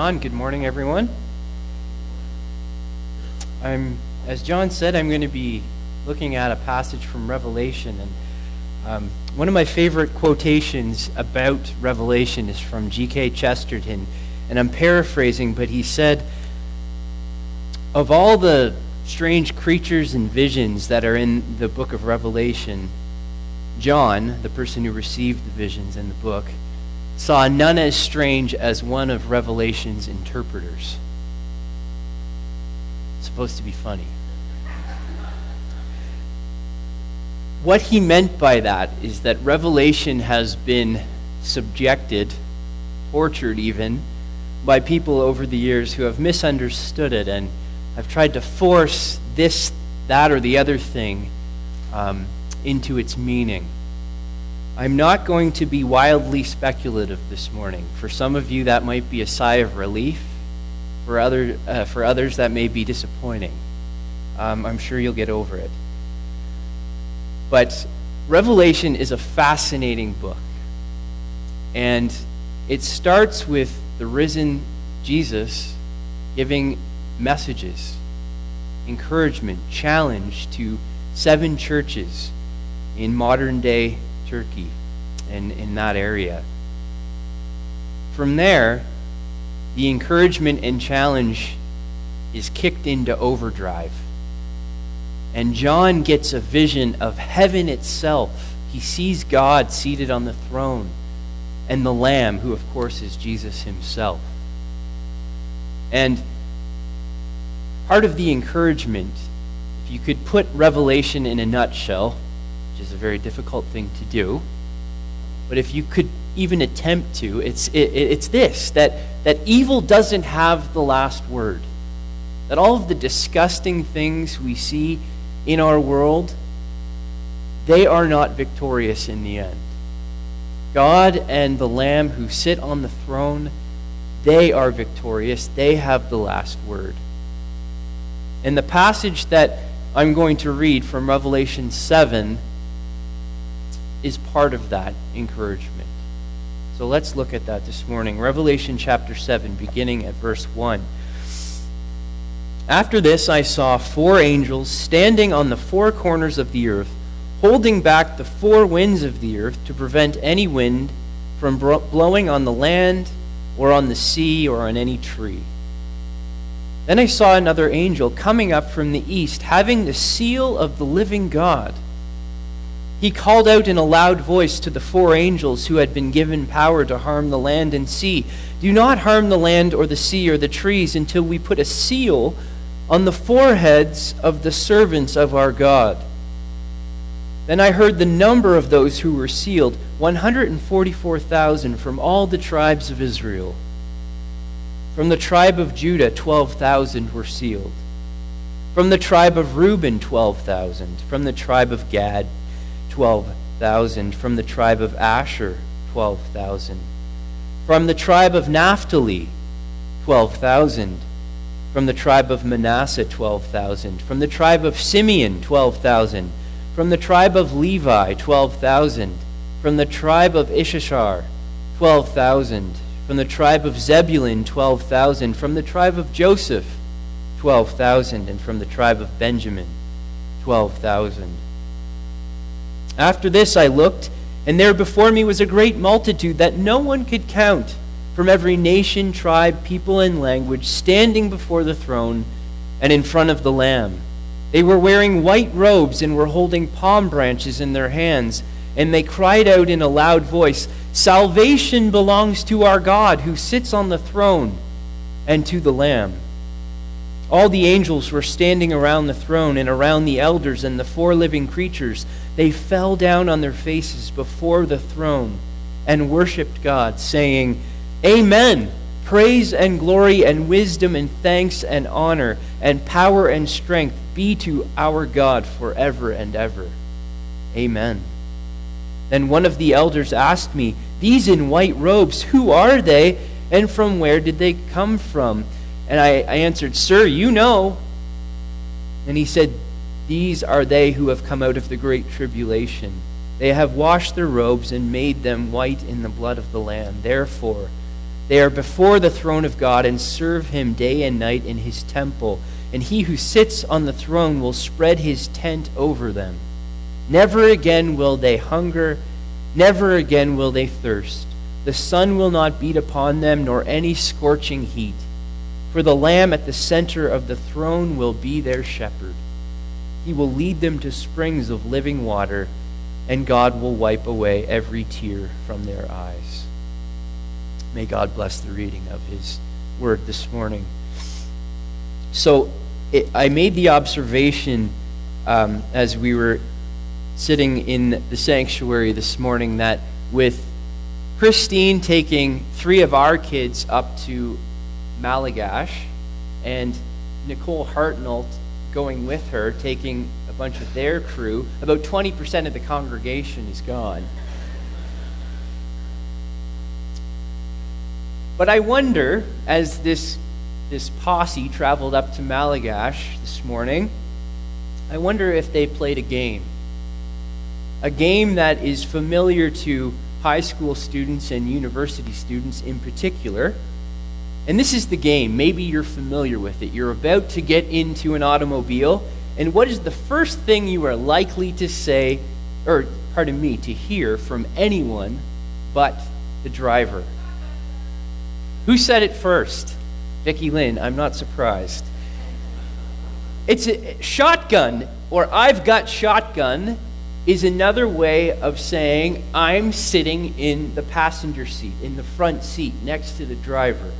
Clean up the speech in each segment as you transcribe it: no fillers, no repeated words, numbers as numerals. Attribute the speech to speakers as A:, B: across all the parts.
A: John. Good morning, everyone. As John said, I'm going to be looking at a passage from Revelation, and one of my favorite quotations about Revelation is from G.K. Chesterton, and I'm paraphrasing, but he said, "Of all the strange creatures and visions that are in the book of Revelation, John, the person who received the visions in the book, saw none as strange as one of Revelation's interpreters." It's supposed to be funny. What he meant by that is that Revelation has been subjected, tortured even, by people over the years who have misunderstood it and have tried to force this, that, or the other thing into its meaning. I'm not going to be wildly speculative this morning. For some of you, that might be a sigh of relief. For others, that may be disappointing. I'm sure you'll get over it. But Revelation is a fascinating book. And it starts with the risen Jesus giving messages, encouragement, challenge to 7 churches in modern-day Turkey and in that area. From there, the encouragement and challenge is kicked into overdrive. And John gets a vision of heaven itself. He sees God seated on the throne and the Lamb, who of course is Jesus himself. And part of the encouragement, if you could put Revelation in a nutshell, which is a very difficult thing to do, but if you could even attempt to, it's this, that evil doesn't have the last word. That all of the disgusting things we see in our world, they are not victorious in the end. God and the Lamb who sit on the throne, they are victorious. They have the last word. And the passage that I'm going to read from Revelation 7 is part of that encouragement. So let's look at that this morning. Revelation chapter 7, beginning at verse 1. "After this I saw 4 angels standing on the 4 corners of the earth, holding back the 4 winds of the earth to prevent any wind from blowing on the land or on the sea or on any tree. Then I saw another angel coming up from the east, having the seal of the living God. He called out in a loud voice to the 4 angels who had been given power to harm the land and sea, 'Do not harm the land or the sea or the trees until we put a seal on the foreheads of the servants of our God.' Then I heard the number of those who were sealed, 144,000 from all the tribes of Israel. From the tribe of Judah, 12,000 were sealed. From the tribe of Reuben, 12,000. From the tribe of Gad, 12,000. From the tribe of Asher, 12,000. From the tribe of Naphtali, 12,000. From the tribe of Manasseh, 12,000. From the tribe of Simeon, 12,000. From the tribe of Levi, 12,000. From the tribe of Issachar, 12,000. From the tribe of Zebulun, 12,000. From the tribe of Joseph, 12,000. And from the tribe of Benjamin, 12,000. After this I looked, and there before me was a great multitude that no one could count, from every nation, tribe, people, and language, standing before the throne and in front of the Lamb. They were wearing white robes and were holding palm branches in their hands, and they cried out in a loud voice, 'Salvation belongs to our God who sits on the throne and to the Lamb.' All the angels were standing around the throne and around the elders and the 4 living creatures. They fell down on their faces before the throne and worshipped God, saying, 'Amen. Praise and glory and wisdom and thanks and honor and power and strength be to our God forever and ever. Amen.' Then one of the elders asked me, 'These in white robes, who are they, and from where did they come from?' And I answered, 'Sir, you know.' And he said, 'These are they who have come out of the great tribulation. They have washed their robes and made them white in the blood of the Lamb. Therefore, They are before the throne of God and serve him day and night in his temple. And he who sits on the throne will spread his tent over them. Never again will they hunger, never again will they thirst. The sun will not beat upon them, nor any scorching heat. For the Lamb at the center of the throne will be their shepherd. He will lead them to springs of living water, and God will wipe away every tear from their eyes. May God bless the reading of his word this morning. So I made the observation as we were sitting in the sanctuary this morning that with Christine taking 3 of our kids up to Malagash and Nicole Hartnell going with her, taking a bunch of their crew, about 20% of the congregation is gone. But I wonder, as this posse traveled up to Malagash this morning, I wonder if they played a game that is familiar to high school students and university students in particular. And this is the game. Maybe you're familiar with it. You're about to get into an automobile, and what is the first thing you are likely to say, to hear from anyone but the driver? Who said it first? Vicki Lynn, I'm not surprised. It's a shotgun, or I've got shotgun, is another way of saying I'm sitting in the passenger seat, in the front seat, next to the driver.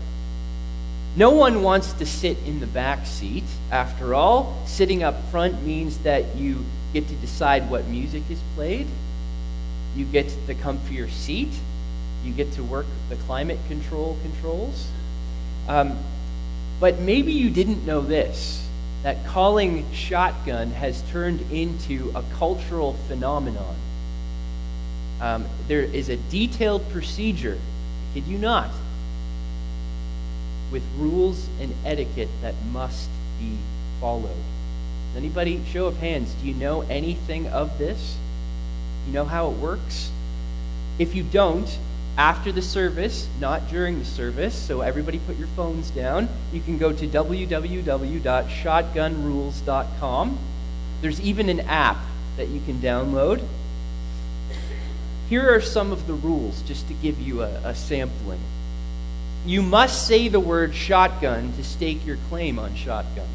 A: No one wants to sit in the back seat. After all, sitting up front means that you get to decide what music is played. You get the comfier seat. You get to work the climate controls. But maybe you didn't know this, that calling shotgun has turned into a cultural phenomenon. There is a detailed procedure, I kid you not, with rules and etiquette that must be followed. Anybody, show of hands, do you know anything of this? You know how it works? If you don't, after the service, not during the service, so everybody put your phones down, you can go to www.shotgunrules.com. There's even an app that you can download. Here are some of the rules, just to give you a sampling. You must say the word shotgun to stake your claim on shotgun.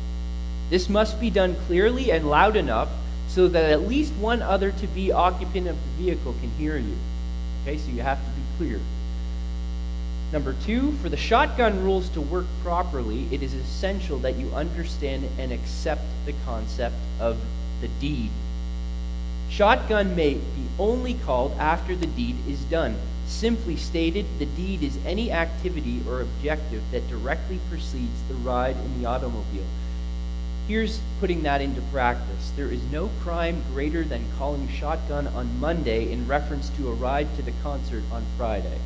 A: This must be done clearly and loud enough so that at least one other to-be occupant of the vehicle can hear you. Okay, so you have to be clear. Number 2, for the shotgun rules to work properly, it is essential that you understand and accept the concept of the deed. Shotgun may be only called after the deed is done. Simply stated, the deed is any activity or objective that directly precedes the ride in the automobile. Here's putting that into practice. There is no crime greater than calling shotgun on Monday in reference to a ride to the concert on Friday.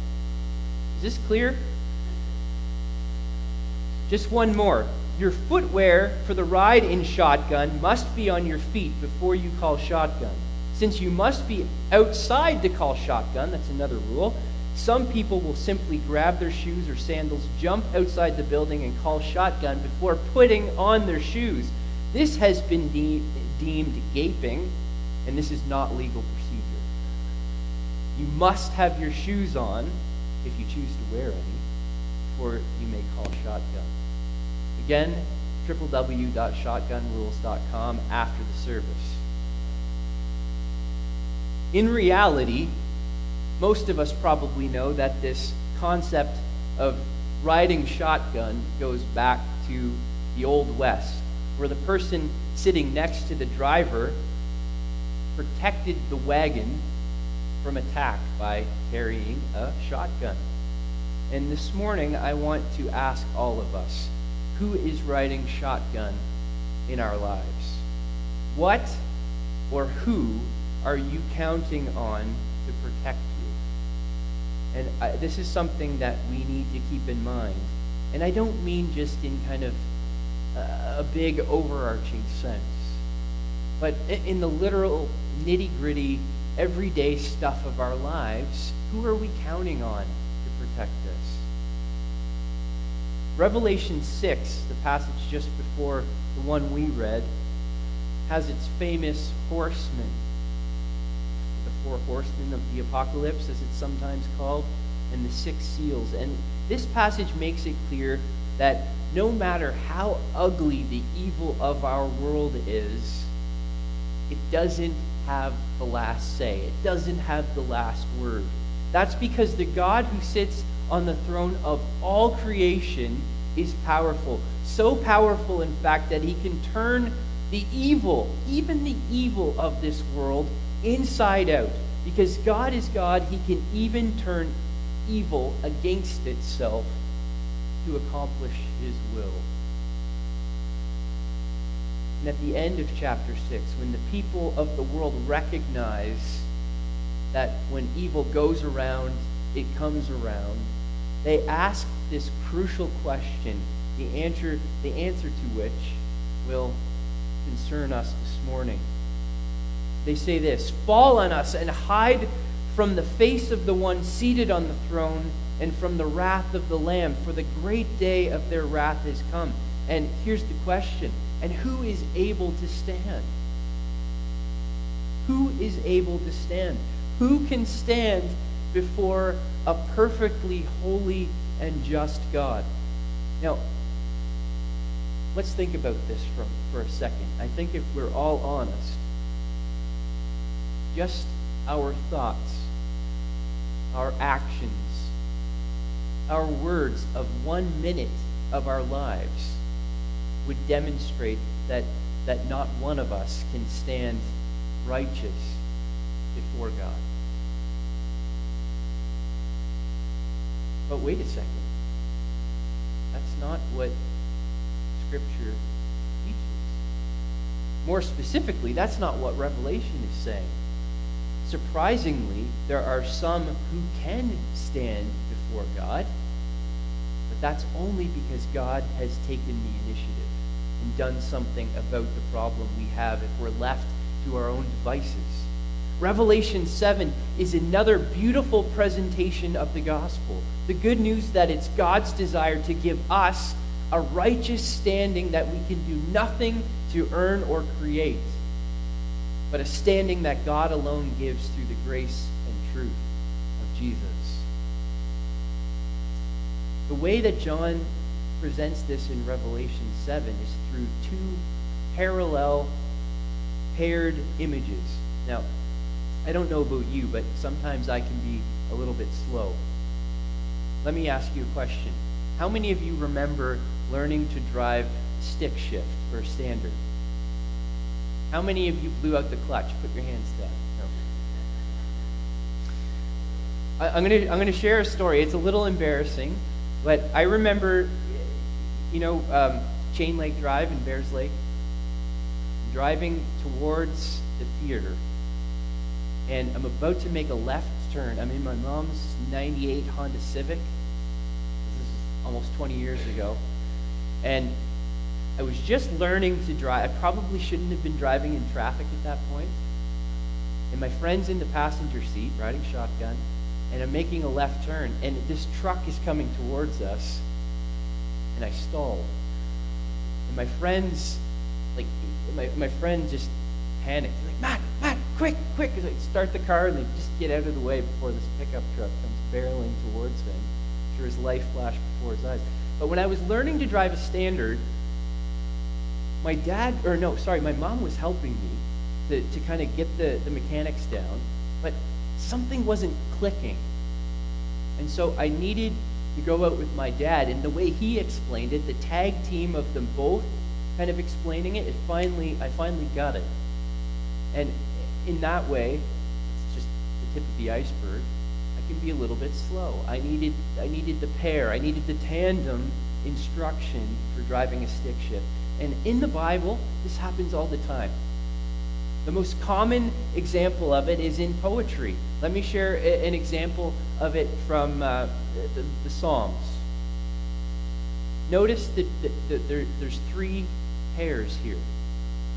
A: Is this clear? Just one more. Your footwear for the ride in shotgun must be on your feet before you call shotgun. Since you must be outside to call shotgun, that's another rule, some people will simply grab their shoes or sandals, jump outside the building, and call shotgun before putting on their shoes. This has been deemed gaping, and this is not legal procedure. You must have your shoes on, if you choose to wear any, before you may call shotgun. Again, www.shotgunrules.com after the service. In reality, most of us probably know that this concept of riding shotgun goes back to the Old West, where the person sitting next to the driver protected the wagon from attack by carrying a shotgun. And this morning, I want to ask all of us, who is riding shotgun in our lives? What or who are you counting on to protect you? And this is something that we need to keep in mind. And I don't mean just in kind of a big overarching sense, but in the literal nitty-gritty, everyday stuff of our lives. Who are we counting on to protect us? Revelation 6, the passage just before the one we read, has its famous horsemen, the four horsemen of the apocalypse, as it's sometimes called, and the six seals. And this passage makes it clear that no matter how ugly the evil of our world is, it doesn't have the last say. It doesn't have the last word. That's because the God who sits on the throne of all creation is powerful. So powerful, in fact, that he can turn the evil, even the evil of this world, inside out. Because God is God, he can even turn evil against itself to accomplish his will. And at the end of chapter 6, when the people of the world recognize that when evil goes around, it comes around, they ask this crucial question, the answer to which will concern us this morning. They say this: "Fall on us and hide from the face of the one seated on the throne and from the wrath of the Lamb, for the great day of their wrath has come." And here's the question: and who is able to stand? Who is able to stand? Who can stand before a perfectly holy and just God? Now, let's think about this for a second. I think if we're all honest, just our thoughts, our actions, our words of 1 minute of our lives would demonstrate that not one of us can stand righteous before God. But wait a second. That's not what Scripture teaches. More specifically, that's not what Revelation is saying. Surprisingly, there are some who can stand before God, but that's only because God has taken the initiative and done something about the problem we have if we're left to our own devices. Revelation 7 is another beautiful presentation of the gospel. The good news that it's God's desire to give us a righteous standing that we can do nothing to earn or create, but a standing that God alone gives through the grace and truth of Jesus. The way that John presents this in Revelation 7 is through two parallel, paired images. Now, I don't know about you, but sometimes I can be a little bit slow. Let me ask you a question. How many of you remember learning to drive stick shift or standard? How many of you blew out the clutch? Put your hands down. No. I'm going to share a story. It's a little embarrassing, but I remember, Chain Lake Drive in Bears Lake, driving towards the theater, and I'm about to make a left turn. I'm in my mom's 98 Honda Civic. This is almost 20 years ago. And I was just learning to drive. I probably shouldn't have been driving in traffic at that point. And my friend's in the passenger seat, riding shotgun, and I'm making a left turn, and this truck is coming towards us, and I stalled. And my friend's, my friend just panicked. He's like, Matt, quick. He's like, start the car, and they just get out of the way before this pickup truck comes barreling towards him. I'm sure his life flashed before his eyes. But when I was learning to drive a standard, my mom was helping me to kind of get the mechanics down, but something wasn't clicking. And so I needed to go out with my dad, and the way he explained it, the tag team of them both kind of explaining it, I finally got it. And in that way, it's just the tip of the iceberg, I can be a little bit slow. I needed the pair, I needed the tandem instruction for driving a stick shift. And in the Bible, this happens all the time. The most common example of it is in poetry. Let me share an example of it from the Psalms. Notice that there's three pairs here.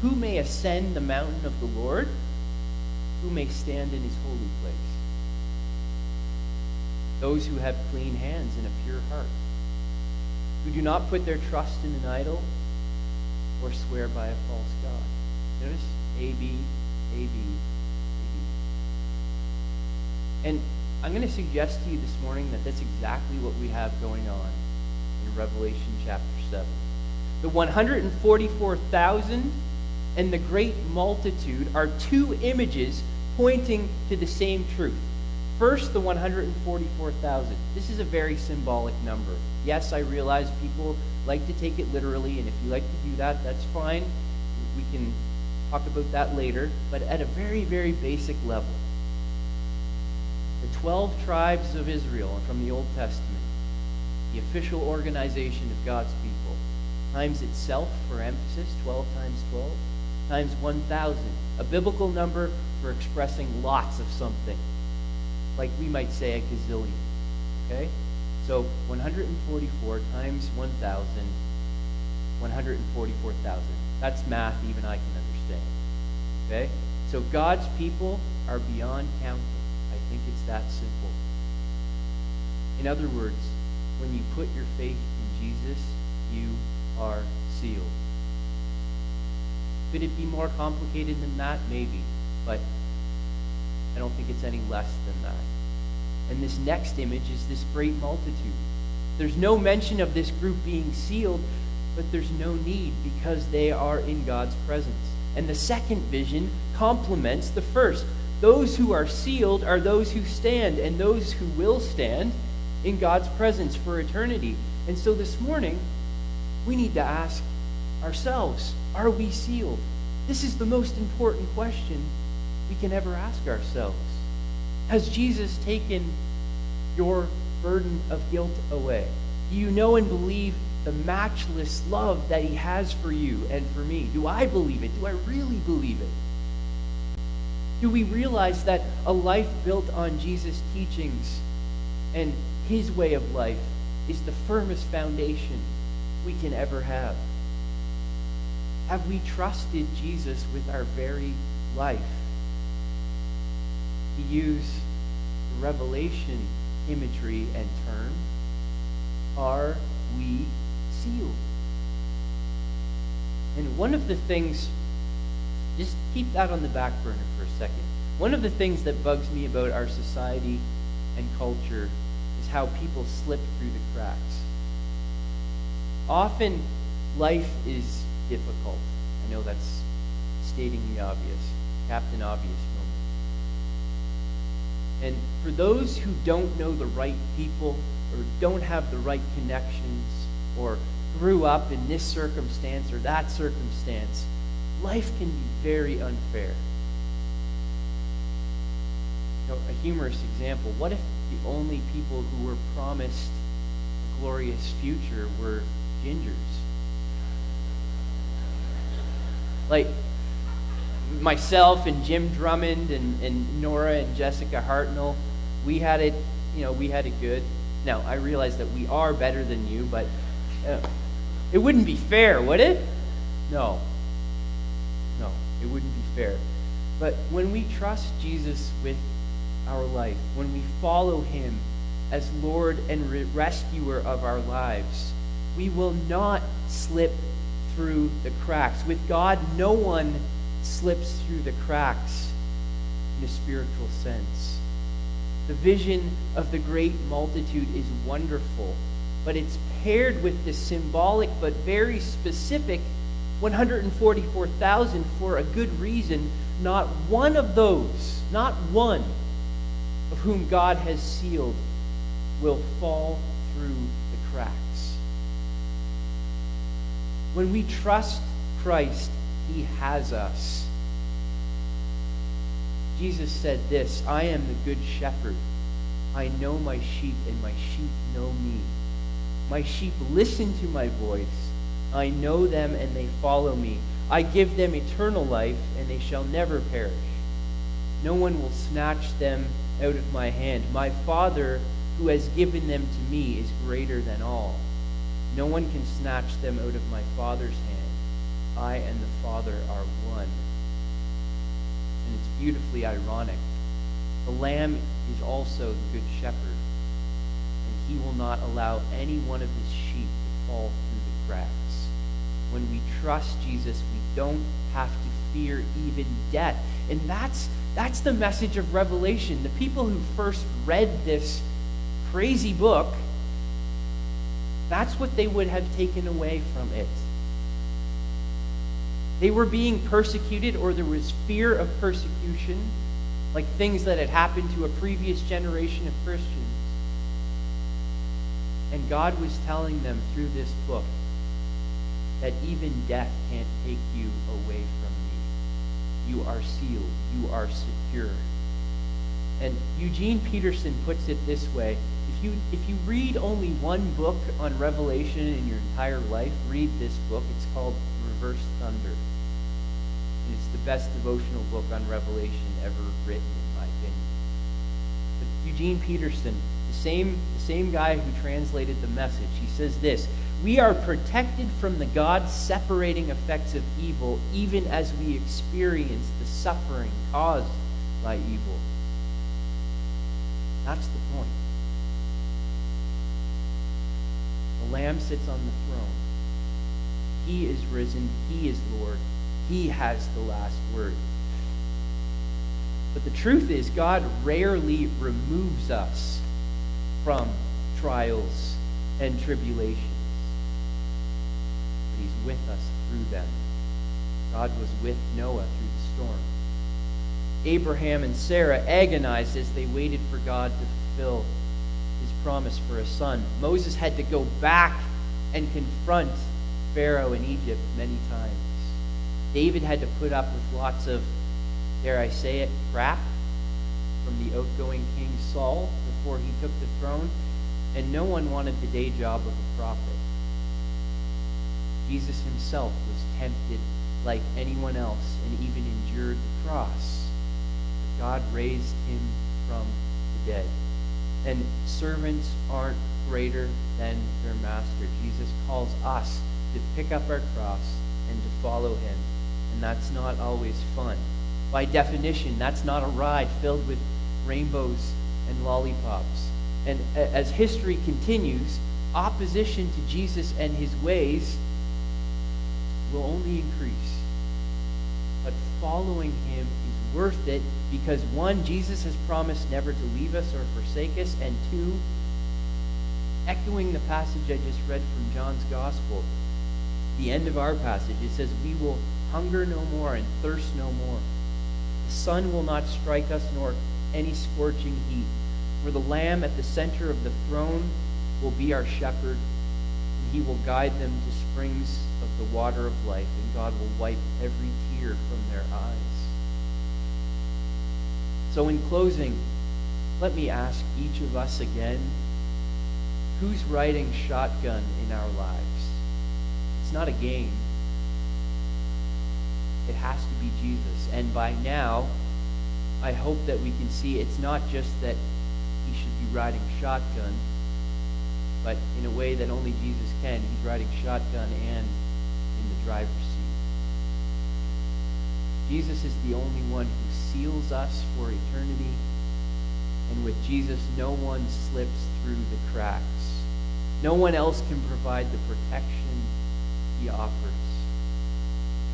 A: Who may ascend the mountain of the Lord? Who may stand in his holy place? Those who have clean hands and a pure heart. who do not put their trust in an idol or swear by a false god. Notice A, B, A, B, A, B. And I'm going to suggest to you this morning that that's exactly what we have going on in Revelation chapter 7. The 144,000 and the great multitude are two images pointing to the same truth. First, the 144,000. This is a very symbolic number. Yes, I realize people like to take it literally, and if you like to do that, that's fine. We can talk about that later. But at a very, very basic level, the 12 tribes of Israel from the Old Testament, the official organization of God's people, times itself for emphasis, 12 times 12, times 1,000, a biblical number for expressing lots of something, like we might say a gazillion, okay? So 144 times 1,000, 144,000. That's math even I can understand, okay? So God's people are beyond counting. I think it's that simple. In other words, when you put your faith in Jesus, you are sealed. Could it be more complicated than that? Maybe. But I don't think it's any less than that. And this next image is this great multitude. There's no mention of this group being sealed, but there's no need because they are in God's presence. And the second vision complements the first. Those who are sealed are those who stand, and those who will stand in God's presence for eternity. And so this morning, we need to ask ourselves, are we sealed? This is the most important question we can ever ask ourselves. Has Jesus taken your burden of guilt away? Do you know and believe the matchless love that he has for you and for me? Do I believe it? Do I really believe it? Do we realize that a life built on Jesus' teachings and his way of life is the firmest foundation we can ever have? Have we trusted Jesus with our very life? To use the Revelation imagery and term, are we sealed? And one of the things, just keep that on the back burner for a second. One of the things that bugs me about our society and culture is how people slip through the cracks. Often, life is difficult. I know that's stating the obvious, Captain Obvious moment. And for those who don't know the right people, or don't have the right connections, or grew up in this circumstance or that circumstance, life can be very unfair. You know, a humorous example, what if the only people who were promised a glorious future were gingers? Like myself and Jim Drummond and Nora and Jessica Hartnell, we had it good. Now, I realize that we are better than you, but it wouldn't be fair, would it? No, it wouldn't be fair. But when we trust Jesus with our life, when we follow him as Lord and rescuer of our lives, we will not slip through the cracks. With God, no one slips through the cracks in a spiritual sense. The vision of the great multitude is wonderful, but it's paired with the symbolic but very specific 144,000 for a good reason. Not one of those, not one of whom God has sealed, will fall through the cracks. When we trust Christ, he has us. Jesus said this, I am the good shepherd. I know my sheep, and my sheep know me. My sheep listen to my voice. I know them, and they follow me. I give them eternal life, and they shall never perish. No one will snatch them out of my hand. My Father, who has given them to me, is greater than all. No one can snatch them out of my Father's hand. I and the Father are one. And it's beautifully ironic. The Lamb is also the Good Shepherd, and he will not allow any one of his sheep to fall through the cracks. When we trust Jesus, we don't have to fear even death. And that's the message of Revelation. The people who first read this crazy book, that's what they would have taken away from it. They were being persecuted, or there was fear of persecution, like things that had happened to a previous generation of Christians. And God was telling them through this book that even death can't take you away from me. You are sealed. You are secure. And Eugene Peterson puts it this way. If you read only one book on Revelation in your entire life, read this book. It's called Reverse Thunder. And it's the best devotional book on Revelation ever written, in my opinion. But Eugene Peterson, the same guy who translated the Message, he says this: "We are protected from the God-separating effects of evil even as we experience the suffering caused by evil." That's the point. The Lamb sits on the throne. He is risen. He is Lord. He has the last word. But the truth is, God rarely removes us from trials and tribulations. But he's with us through them. God was with Noah through the storm. Abraham and Sarah agonized as they waited for God to fulfill his promise for a son. Moses had to go back and confront Pharaoh in Egypt many times. David had to put up with lots of, dare I say it, crap from the outgoing King Saul before he took the throne, and no one wanted the day job of a prophet. Jesus himself was tempted like anyone else and even endured the cross. But God raised him from the dead. And servants aren't greater than their master. Jesus calls us to pick up our cross and to follow him. And that's not always fun. By definition, that's not a ride filled with rainbows and lollipops. And as history continues, opposition to Jesus and his ways will only increase. But following him is worth it because, one, Jesus has promised never to leave us or forsake us, and two, echoing the passage I just read from John's Gospel, the end of our passage, it says, "We will hunger no more and thirst no more. The sun will not strike us, nor any scorching heat. For the Lamb at the center of the throne will be our shepherd, and he will guide them to springs of the water of life, and God will wipe every tear from their eyes." So in closing, let me ask each of us again, who's riding shotgun in our lives? It's not a game. It has to be Jesus. And by now, I hope that we can see it's not just that he should be riding shotgun, but in a way that only Jesus can. He's riding shotgun and in the driver's seat. Jesus is the only one who seals us for eternity. And with Jesus, no one slips through the cracks. No one else can provide the protection he offers.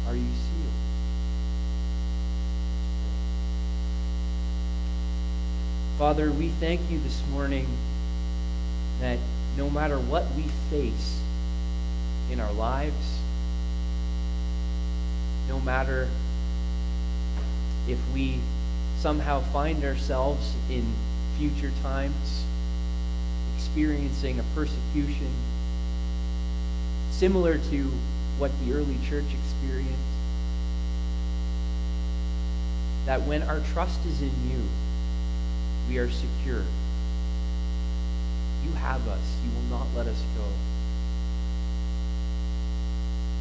A: Are you sealed? Father, we thank you this morning that no matter what we face in our lives, no matter if we somehow find ourselves in future times experiencing a persecution similar to what the early church experienced, that when our trust is in you, we are secure. You have us. You will not let us go.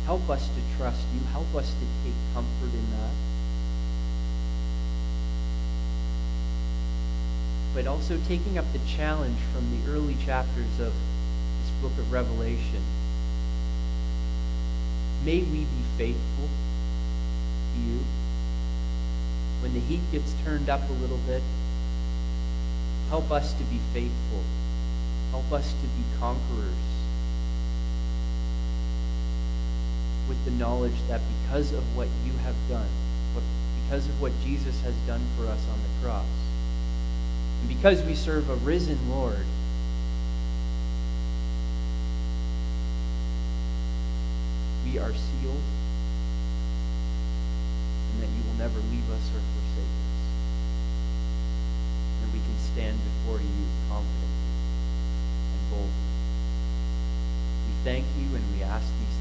A: Help us to trust you. Help us to take comfort in that. But also taking up the challenge from the early chapters of this book of Revelation. May we be faithful to you. When the heat gets turned up a little bit, help us to be faithful. Help us to be conquerors. with the knowledge that because of what you have done, because of what Jesus has done for us on the cross, and because we serve a risen Lord, we are sealed, and that you will never leave us or forsake us. And we can stand before you confidently and boldly. We thank you and we ask these